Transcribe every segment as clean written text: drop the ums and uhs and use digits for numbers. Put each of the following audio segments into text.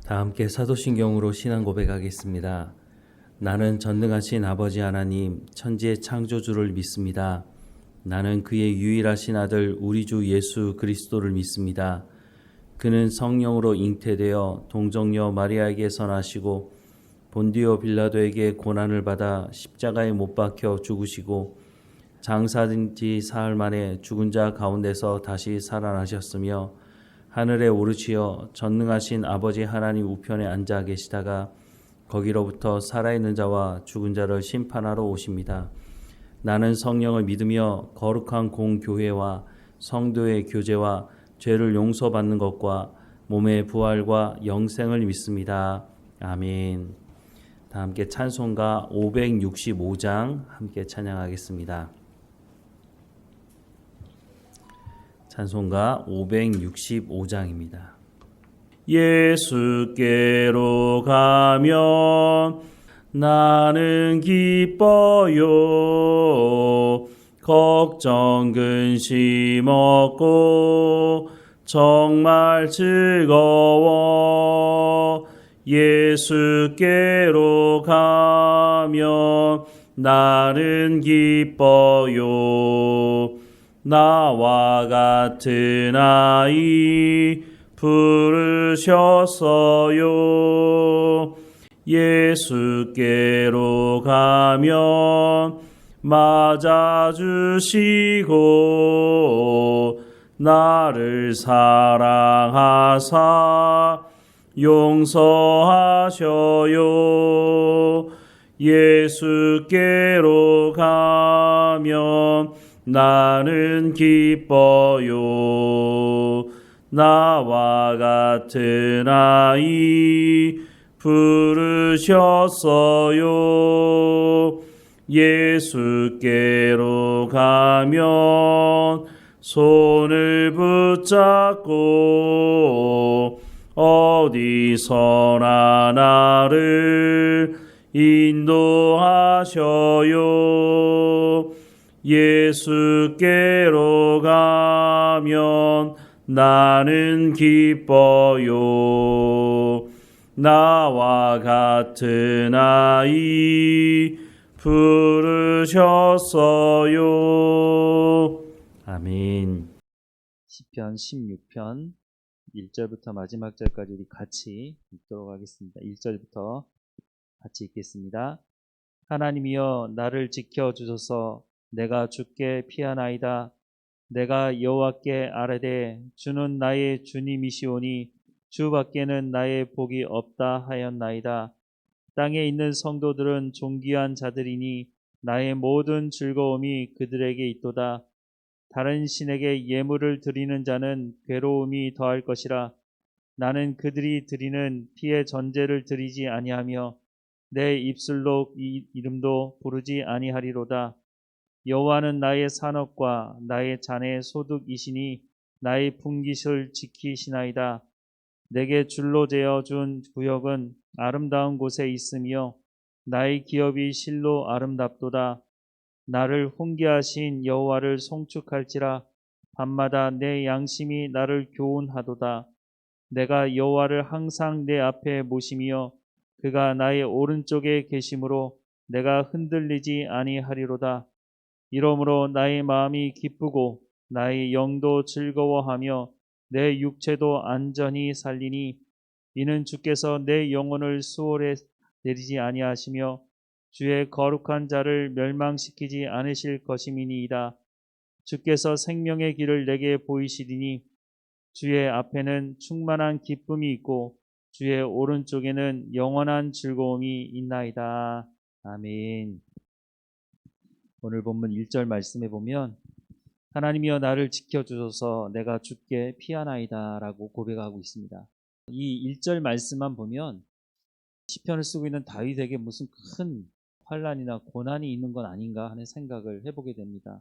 다 함께 사도신경으로 신앙 고백하겠습니다. 나는 전능하신 아버지 하나님 천지의 창조주를 믿습니다. 나는 그의 유일하신 아들 우리 주 예수 그리스도를 믿습니다. 그는 성령으로 잉태되어 동정녀 마리아에게서 나시고 본디오 빌라도에게 고난을 받아 십자가에 못 박혀 죽으시고 장사된 지 사흘 만에 죽은 자 가운데서 다시 살아나셨으며 하늘에 오르시어 전능하신 아버지 하나님 우편에 앉아 계시다가 거기로부터 살아있는 자와 죽은 자를 심판하러 오십니다. 나는 성령을 믿으며 거룩한 공교회와 성도의 교제와 죄를 용서받는 것과 몸의 부활과 영생을 믿습니다. 아멘. 다 함께 찬송가 565장 함께 찬양하겠습니다. 찬송가 565장입니다. 예수께로 가면 나는 기뻐요. 걱정 근심 없고 정말 즐거워. 예수께로 가면 나는 기뻐요. 나와 같은 아이 부르셨어요. 예수께로 가면 맞아주시고 나를 사랑하사 용서하셔요. 예수께로 가면 나는 기뻐요. 나와 같은 아이 부르셨어요. 예수께로 가면 손을 붙잡고 어디서나 나를 인도하셔요. 예수께로 가면 나는 기뻐요. 나와 같은 아이 부르셨어요. 아멘. 시편 16편 1절부터 마지막 절까지 우리 같이 읽도록 하겠습니다. 1절부터 같이 읽겠습니다. 하나님이여 나를 지켜주소서. 내가 주께 피하나이다. 내가 여호와께 아뢰되 주는 나의 주님이시오니 주밖에는 나의 복이 없다 하였나이다. 땅에 있는 성도들은 존귀한 자들이니 나의 모든 즐거움이 그들에게 있도다. 다른 신에게 예물을 드리는 자는 괴로움이 더할 것이라. 나는 그들이 드리는 피의 전제를 드리지 아니하며 내 입술로 이 이름도 부르지 아니하리로다. 여호와는 나의 산업과 나의 잔의 소득이시니 나의 분깃을 지키시나이다. 내게 줄로 재어 준 구역은 아름다운 곳에 있으며 나의 기업이 실로 아름답도다. 나를 훈계하신 여호와를 송축할지라. 밤마다 내 양심이 나를 교훈하도다. 내가 여호와를 항상 내 앞에 모시며 그가 나의 오른쪽에 계심으로 내가 흔들리지 아니하리로다. 이러므로 나의 마음이 기쁘고 나의 영도 즐거워하며 내 육체도 안전히 살리니 이는 주께서 내 영혼을 수월에 내리지 아니하시며 주의 거룩한 자를 멸망시키지 않으실 것임이니이다. 주께서 생명의 길을 내게 보이시리니 주의 앞에는 충만한 기쁨이 있고 주의 오른쪽에는 영원한 즐거움이 있나이다. 아멘. 오늘 본문 1절 말씀에 보면 하나님이여 나를 지켜주소서. 내가 주께 피하나이다 라고 고백하고 있습니다. 이 1절 말씀만 보면 시편을 쓰고 있는 다윗에게 무슨 큰 환난이나 고난이 있는 건 아닌가 하는 생각을 해보게 됩니다.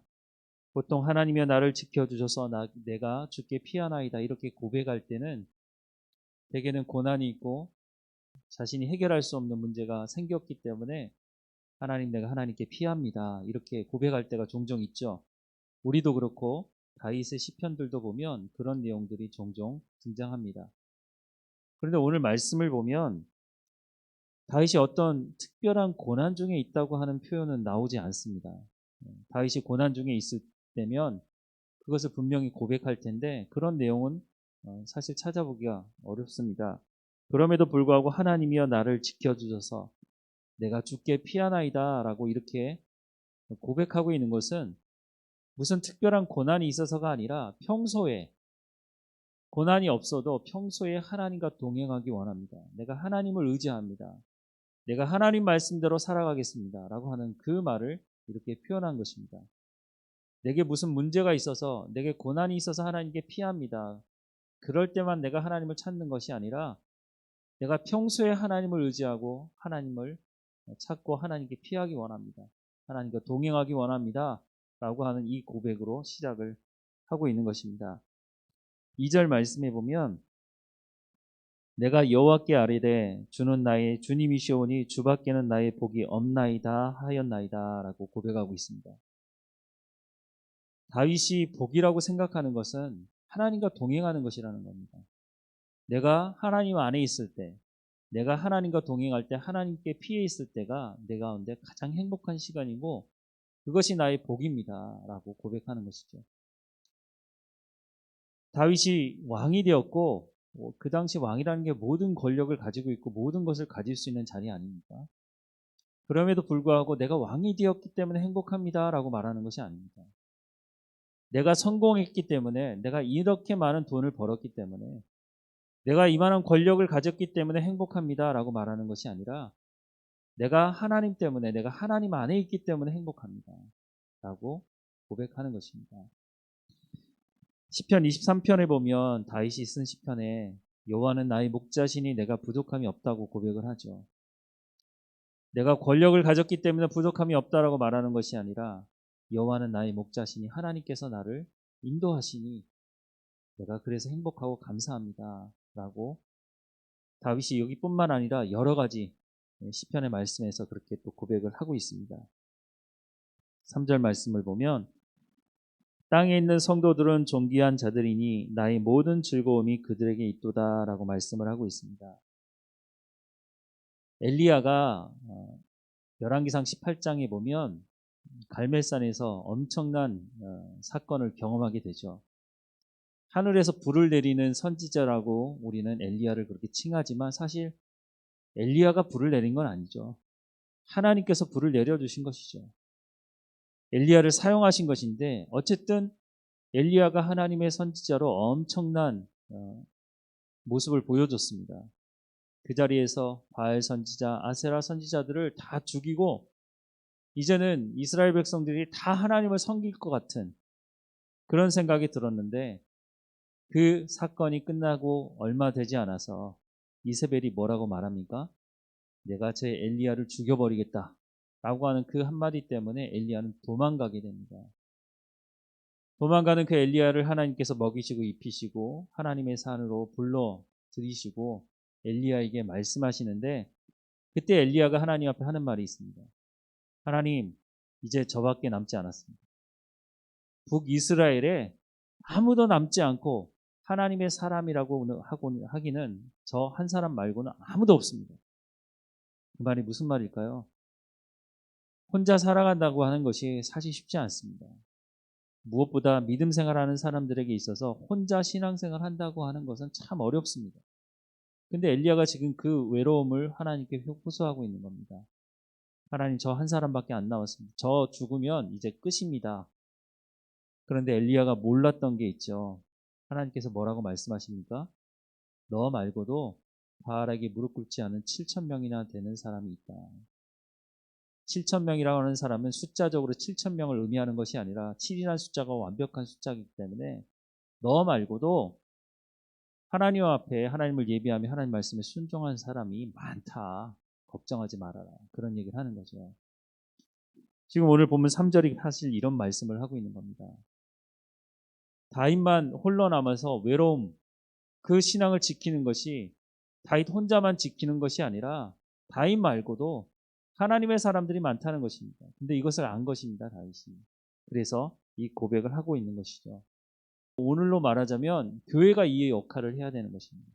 보통 하나님이여 나를 지켜주셔서 내가 주께 피하나이다 이렇게 고백할 때는 대개는 고난이 있고 자신이 해결할 수 없는 문제가 생겼기 때문에 하나님 내가 하나님께 피합니다 이렇게 고백할 때가 종종 있죠. 우리도 그렇고 다윗의 시편들도 보면 그런 내용들이 종종 등장합니다. 그런데 오늘 말씀을 보면 다윗이 어떤 특별한 고난 중에 있다고 하는 표현은 나오지 않습니다. 다윗이 고난 중에 있을 때면 그것을 분명히 고백할 텐데 그런 내용은 사실 찾아보기가 어렵습니다. 그럼에도 불구하고 하나님이여 나를 지켜주셔서 내가 죽게 피하나이다 라고 이렇게 고백하고 있는 것은 무슨 특별한 고난이 있어서가 아니라 평소에 고난이 없어도 평소에 하나님과 동행하기 원합니다. 내가 하나님을 의지합니다. 내가 하나님 말씀대로 살아가겠습니다. 라고 하는 그 말을 이렇게 표현한 것입니다. 내게 무슨 문제가 있어서 내게 고난이 있어서 하나님께 피합니다. 그럴 때만 내가 하나님을 찾는 것이 아니라 내가 평소에 하나님을 의지하고 하나님을 찾고 하나님께 피하기 원합니다. 하나님과 동행하기 원합니다. 라고 하는 이 고백으로 시작을 하고 있는 것입니다. 2절 말씀해 보면 내가 여호와께 아뢰되 주는 나의 주님이시오니 주밖에는 나의 복이 없나이다 하였나이다 라고 고백하고 있습니다. 다윗이 복이라고 생각하는 것은 하나님과 동행하는 것이라는 겁니다. 내가 하나님 안에 있을 때, 내가 하나님과 동행할 때 하나님께 피해 있을 때가 내 가운데 가장 행복한 시간이고 그것이 나의 복입니다 라고 고백하는 것이죠. 다윗이 왕이 되었고 그 당시 왕이라는 게 모든 권력을 가지고 있고 모든 것을 가질 수 있는 자리 아닙니까? 그럼에도 불구하고 내가 왕이 되었기 때문에 행복합니다 라고 말하는 것이 아닙니다. 내가 성공했기 때문에, 내가 이렇게 많은 돈을 벌었기 때문에, 내가 이만한 권력을 가졌기 때문에 행복합니다 라고 말하는 것이 아니라 내가 하나님 때문에, 내가 하나님 안에 있기 때문에 행복합니다 라고 고백하는 것입니다. 시편 23편에 보면 다윗이 쓴 시편에 여호와는 나의 목자시니 내가 부족함이 없다고 고백을 하죠. 내가 권력을 가졌기 때문에 부족함이 없다라고 말하는 것이 아니라 여호와는 나의 목자시니 하나님께서 나를 인도하시니 내가 그래서 행복하고 감사합니다 라고 다윗이 여기뿐만 아니라 여러 가지 시편의 말씀에서 그렇게 또 고백을 하고 있습니다. 3절 말씀을 보면 땅에 있는 성도들은 존귀한 자들이니 나의 모든 즐거움이 그들에게 있도다 라고 말씀을 하고 있습니다. 엘리야가 열왕기상 18장에 보면 갈멜산에서 엄청난 사건을 경험하게 되죠. 하늘에서 불을 내리는 선지자라고 우리는 엘리야를 그렇게 칭하지만 사실 엘리야가 불을 내린 건 아니죠. 하나님께서 불을 내려주신 것이죠. 엘리야를 사용하신 것인데 어쨌든 엘리야가 하나님의 선지자로 엄청난 모습을 보여줬습니다. 그 자리에서 바알 선지자, 아세라 선지자들을 다 죽이고 이제는 이스라엘 백성들이 다 하나님을 섬길 것 같은 그런 생각이 들었는데 그 사건이 끝나고 얼마 되지 않아서 이세벨이 뭐라고 말합니까? 내가 제 엘리야를 죽여버리겠다 라고 하는 그 한마디 때문에 엘리야는 도망가게 됩니다. 도망가는 그 엘리야를 하나님께서 먹이시고 입히시고 하나님의 산으로 불러 들이시고 엘리야에게 말씀하시는데 그때 엘리야가 하나님 앞에 하는 말이 있습니다. 하나님, 이제 저밖에 남지 않았습니다. 북이스라엘에 아무도 남지 않고 하나님의 사람이라고 하기는 저 한 사람 말고는 아무도 없습니다. 그 말이 무슨 말일까요? 혼자 살아간다고 하는 것이 사실 쉽지 않습니다. 무엇보다 믿음 생활하는 사람들에게 있어서 혼자 신앙생활 한다고 하는 것은 참 어렵습니다. 근데 엘리야가 지금 그 외로움을 하나님께 호소하고 있는 겁니다. 하나님, 저 한 사람밖에 안 남았습니다. 저 죽으면 이제 끝입니다. 그런데 엘리야가 몰랐던 게 있죠. 하나님께서 뭐라고 말씀하십니까? 너 말고도 바알에게 무릎 꿇지 않은 7,000명이나 되는 사람이 있다. 7,000명이라고 하는 사람은 숫자적으로 7,000명을 의미하는 것이 아니라 7이라는 숫자가 완벽한 숫자이기 때문에 너 말고도 하나님 앞에 하나님을 예비하며 하나님 말씀에 순종한 사람이 많다. 걱정하지 말아라. 그런 얘기를 하는 거죠. 지금 오늘 보면 3절이 사실 이런 말씀을 하고 있는 겁니다. 다윗만 홀로 남아서 외로움, 그 신앙을 지키는 것이 다윗 혼자만 지키는 것이 아니라 다윗 말고도 하나님의 사람들이 많다는 것입니다. 근데 이것을 안 것입니다, 다윗이. 그래서 이 고백을 하고 있는 것이죠. 오늘로 말하자면 교회가 이 역할을 해야 되는 것입니다.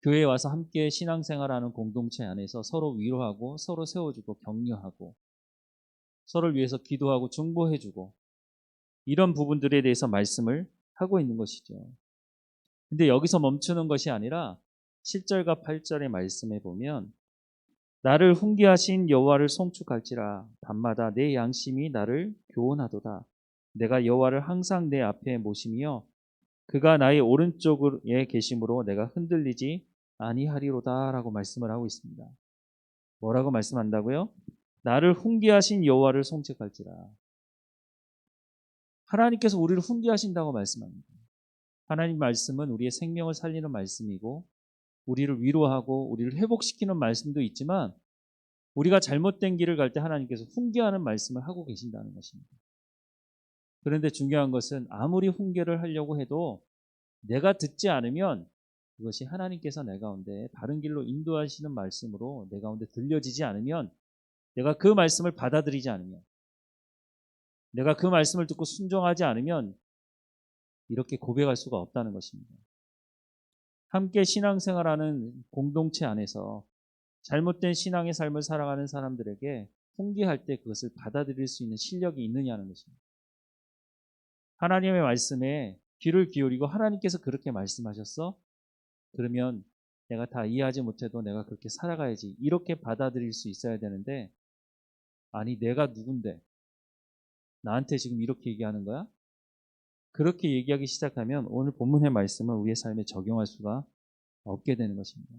교회에 와서 함께 신앙생활하는 공동체 안에서 서로 위로하고 서로 세워주고 격려하고 서로를 위해서 기도하고 중보해주고 이런 부분들에 대해서 말씀을 하고 있는 것이죠. 근데 여기서 멈추는 것이 아니라 7절과 8절의 말씀에 보면 나를 훈계하신 여호와를 송축할지라 밤마다 내 양심이 나를 교훈하도다. 내가 여호와를 항상 내 앞에 모시며 그가 나의 오른쪽에 계심으로 내가 흔들리지 아니하리로다라고 말씀을 하고 있습니다. 뭐라고 말씀한다고요? 나를 훈계하신 여호와를 송축할지라. 하나님께서 우리를 훈계하신다고 말씀합니다. 하나님 말씀은 우리의 생명을 살리는 말씀이고 우리를 위로하고 우리를 회복시키는 말씀도 있지만 우리가 잘못된 길을 갈 때 하나님께서 훈계하는 말씀을 하고 계신다는 것입니다. 그런데 중요한 것은 아무리 훈계를 하려고 해도 내가 듣지 않으면 그것이 하나님께서 내 가운데 바른 길로 인도하시는 말씀으로 내 가운데 들려지지 않으면 내가 그 말씀을 받아들이지 않으면 내가 그 말씀을 듣고 순종하지 않으면 이렇게 고백할 수가 없다는 것입니다. 함께 신앙생활하는 공동체 안에서 잘못된 신앙의 삶을 살아가는 사람들에게 훈계할 때 그것을 받아들일 수 있는 실력이 있느냐는 것입니다. 하나님의 말씀에 귀를 기울이고 하나님께서 그렇게 말씀하셨어? 그러면 내가 다 이해하지 못해도 내가 그렇게 살아가야지. 이렇게 받아들일 수 있어야 되는데 아니 내가 누군데? 나한테 지금 이렇게 얘기하는 거야? 그렇게 얘기하기 시작하면 오늘 본문의 말씀을 우리의 삶에 적용할 수가 없게 되는 것입니다.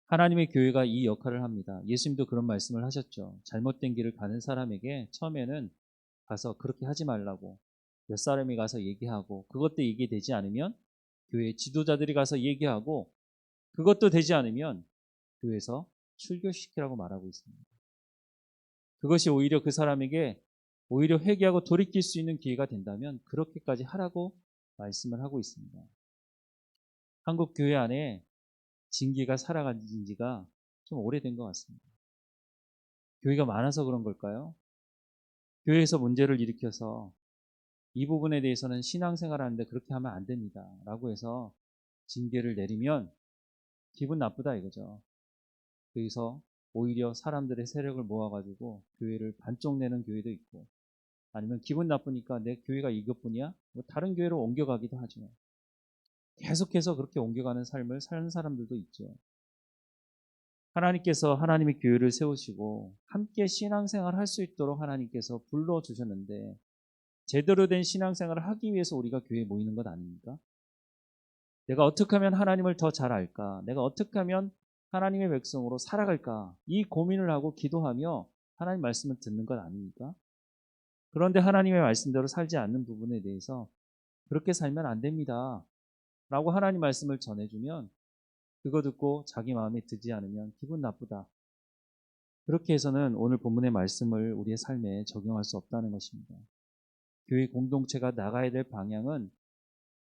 하나님의 교회가 이 역할을 합니다. 예수님도 그런 말씀을 하셨죠. 잘못된 길을 가는 사람에게 처음에는 가서 그렇게 하지 말라고 몇 사람이 가서 얘기하고 그것도 얘기되지 않으면 교회 지도자들이 가서 얘기하고 그것도 되지 않으면 교회에서 출교시키라고 말하고 있습니다. 그것이 오히려 그 사람에게 오히려 회개하고 돌이킬 수 있는 기회가 된다면 그렇게까지 하라고 말씀을 하고 있습니다. 한국 교회 안에 징계가 살아간 지가 좀 오래된 것 같습니다. 교회가 많아서 그런 걸까요? 교회에서 문제를 일으켜서 이 부분에 대해서는 신앙생활 하는데 그렇게 하면 안 됩니다. 라고 해서 징계를 내리면 기분 나쁘다 이거죠. 그래서 오히려 사람들의 세력을 모아가지고 교회를 반쪽 내는 교회도 있고 아니면 기분 나쁘니까 내 교회가 이것뿐이야? 뭐 다른 교회로 옮겨가기도 하죠. 계속해서 그렇게 옮겨가는 삶을 사는 사람들도 있죠. 하나님께서 하나님의 교회를 세우시고 함께 신앙생활을 할 수 있도록 하나님께서 불러주셨는데 제대로 된 신앙생활을 하기 위해서 우리가 교회에 모이는 것 아닙니까? 내가 어떻게 하면 하나님을 더 잘 알까? 내가 어떻게 하면 하나님의 백성으로 살아갈까? 이 고민을 하고 기도하며 하나님 말씀을 듣는 것 아닙니까? 그런데 하나님의 말씀대로 살지 않는 부분에 대해서 그렇게 살면 안 됩니다. 라고 하나님 말씀을 전해주면 그거 듣고 자기 마음에 들지 않으면 기분 나쁘다. 그렇게 해서는 오늘 본문의 말씀을 우리의 삶에 적용할 수 없다는 것입니다. 교회 공동체가 나가야 될 방향은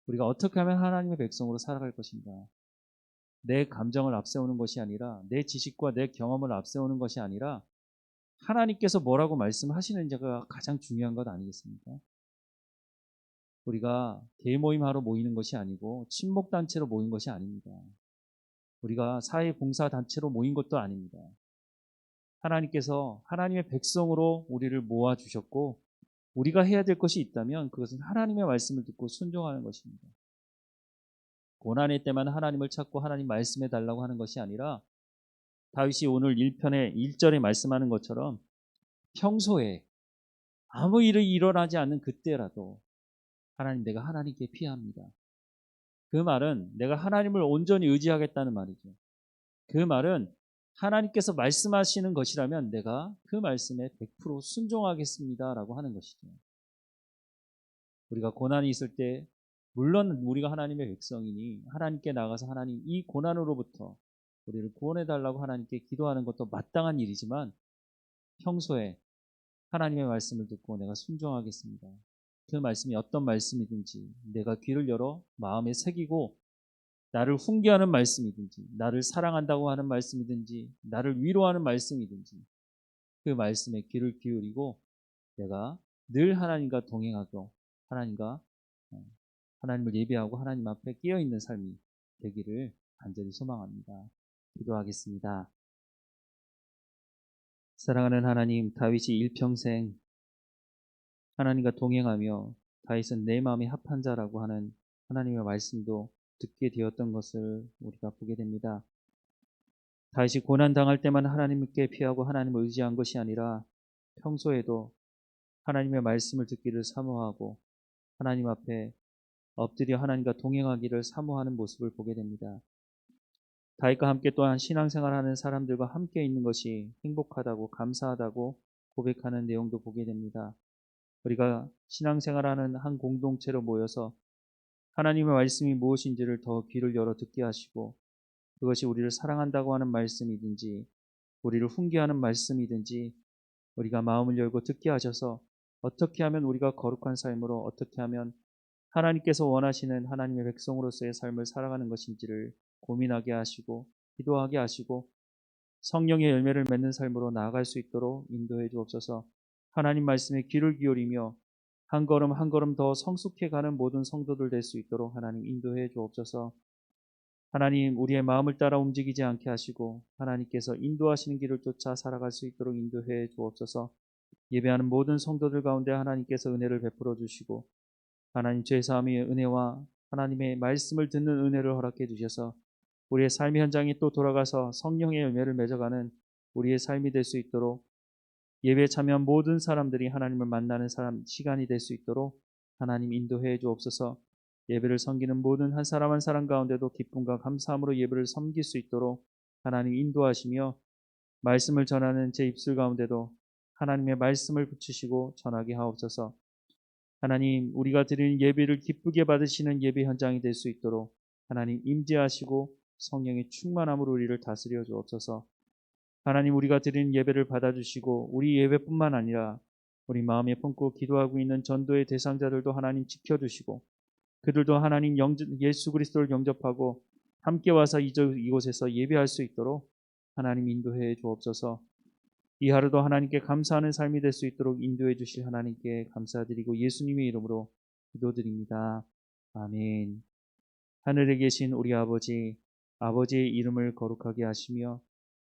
우리가 어떻게 하면 하나님의 백성으로 살아갈 것인가. 내 감정을 앞세우는 것이 아니라 내 지식과 내 경험을 앞세우는 것이 아니라 하나님께서 뭐라고 말씀하시는지가 가장 중요한 것 아니겠습니까? 우리가 대모임하러 모이는 것이 아니고 친목단체로 모인 것이 아닙니다. 우리가 사회봉사단체로 모인 것도 아닙니다. 하나님께서 하나님의 백성으로 우리를 모아주셨고 우리가 해야 될 것이 있다면 그것은 하나님의 말씀을 듣고 순종하는 것입니다. 고난의 때만 하나님을 찾고 하나님 말씀해 달라고 하는 것이 아니라 다윗이 오늘 1편의 1절에 말씀하는 것처럼 평소에 아무 일이 일어나지 않는 그때라도 하나님 내가 하나님께 피합니다. 그 말은 내가 하나님을 온전히 의지하겠다는 말이죠. 그 말은 하나님께서 말씀하시는 것이라면 내가 그 말씀에 100% 순종하겠습니다라고 하는 것이죠. 우리가 고난이 있을 때 물론 우리가 하나님의 백성이니 하나님께 나가서 하나님 이 고난으로부터 우리를 구원해달라고 하나님께 기도하는 것도 마땅한 일이지만 평소에 하나님의 말씀을 듣고 내가 순종하겠습니다. 그 말씀이 어떤 말씀이든지 내가 귀를 열어 마음에 새기고 나를 훈계하는 말씀이든지 나를 사랑한다고 하는 말씀이든지 나를 위로하는 말씀이든지 그 말씀에 귀를 기울이고 내가 늘 하나님과 동행하고 하나님과 하나님을 예배하고 하나님 앞에 끼어 있는 삶이 되기를 간절히 소망합니다. 기도하겠습니다. 사랑하는 하나님, 다윗이 일평생 하나님과 동행하며 다윗은 내 마음이 합한 자라고 하는 하나님의 말씀도 듣게 되었던 것을 우리가 보게 됩니다. 다윗이 고난 당할 때만 하나님께 피하고 하나님을 의지한 것이 아니라 평소에도 하나님의 말씀을 듣기를 사모하고 하나님 앞에 엎드려 하나님과 동행하기를 사모하는 모습을 보게 됩니다. 다윗과 함께 또한 신앙생활하는 사람들과 함께 있는 것이 행복하다고 감사하다고 고백하는 내용도 보게 됩니다. 우리가 신앙생활하는 한 공동체로 모여서 하나님의 말씀이 무엇인지를 더 귀를 열어 듣게 하시고 그것이 우리를 사랑한다고 하는 말씀이든지 우리를 훈계하는 말씀이든지 우리가 마음을 열고 듣게 하셔서 어떻게 하면 우리가 거룩한 삶으로 어떻게 하면 하나님께서 원하시는 하나님의 백성으로서의 삶을 살아가는 것인지를 고민하게 하시고 기도하게 하시고 성령의 열매를 맺는 삶으로 나아갈 수 있도록 인도해 주옵소서. 하나님 말씀에 귀를 기울이며 한 걸음 한 걸음 더 성숙해 가는 모든 성도들 될 수 있도록 하나님 인도해 주옵소서. 하나님 우리의 마음을 따라 움직이지 않게 하시고 하나님께서 인도하시는 길을 쫓아 살아갈 수 있도록 인도해 주옵소서. 예배하는 모든 성도들 가운데 하나님께서 은혜를 베풀어 주시고 하나님 죄사함의 은혜와 하나님의 말씀을 듣는 은혜를 허락해 주셔서 우리의 삶의 현장에 또 돌아가서 성령의 열매를 맺어가는 우리의 삶이 될 수 있도록 예배에 참여한 모든 사람들이 하나님을 만나는 시간이 될 수 있도록 하나님 인도해 주옵소서. 예배를 섬기는 모든 한 사람 한 사람 가운데도 기쁨과 감사함으로 예배를 섬길 수 있도록 하나님 인도하시며 말씀을 전하는 제 입술 가운데도 하나님의 말씀을 붙이시고 전하게 하옵소서. 하나님 우리가 드리는 예배를 기쁘게 받으시는 예배 현장이 될 수 있도록 하나님 임재하시고 성령의 충만함으로 우리를 다스려 주옵소서. 하나님 우리가 드리는 예배를 받아주시고 우리 예배뿐만 아니라 우리 마음에 품고 기도하고 있는 전도의 대상자들도 하나님 지켜주시고 그들도 하나님 예수 그리스도를 영접하고 함께 와서 이곳에서 예배할 수 있도록 하나님 인도해 주옵소서. 이 하루도 하나님께 감사하는 삶이 될 수 있도록 인도해 주실 하나님께 감사드리고 예수님의 이름으로 기도드립니다. 아멘. 하늘에 계신 우리 아버지, 아버지의 이름을 거룩하게 하시며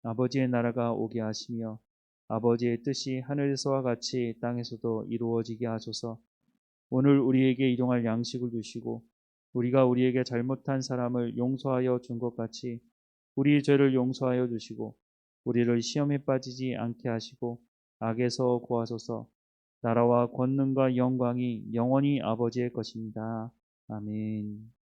아버지의 나라가 오게 하시며 아버지의 뜻이 하늘에서와 같이 땅에서도 이루어지게 하소서. 오늘 우리에게 일용할 양식을 주시고 우리가 우리에게 잘못한 사람을 용서하여 준 것 같이 우리의 죄를 용서하여 주시고 우리를 시험에 빠지지 않게 하시고 악에서 구하소서. 나라와 권능과 영광이 영원히 아버지의 것입니다. 아멘.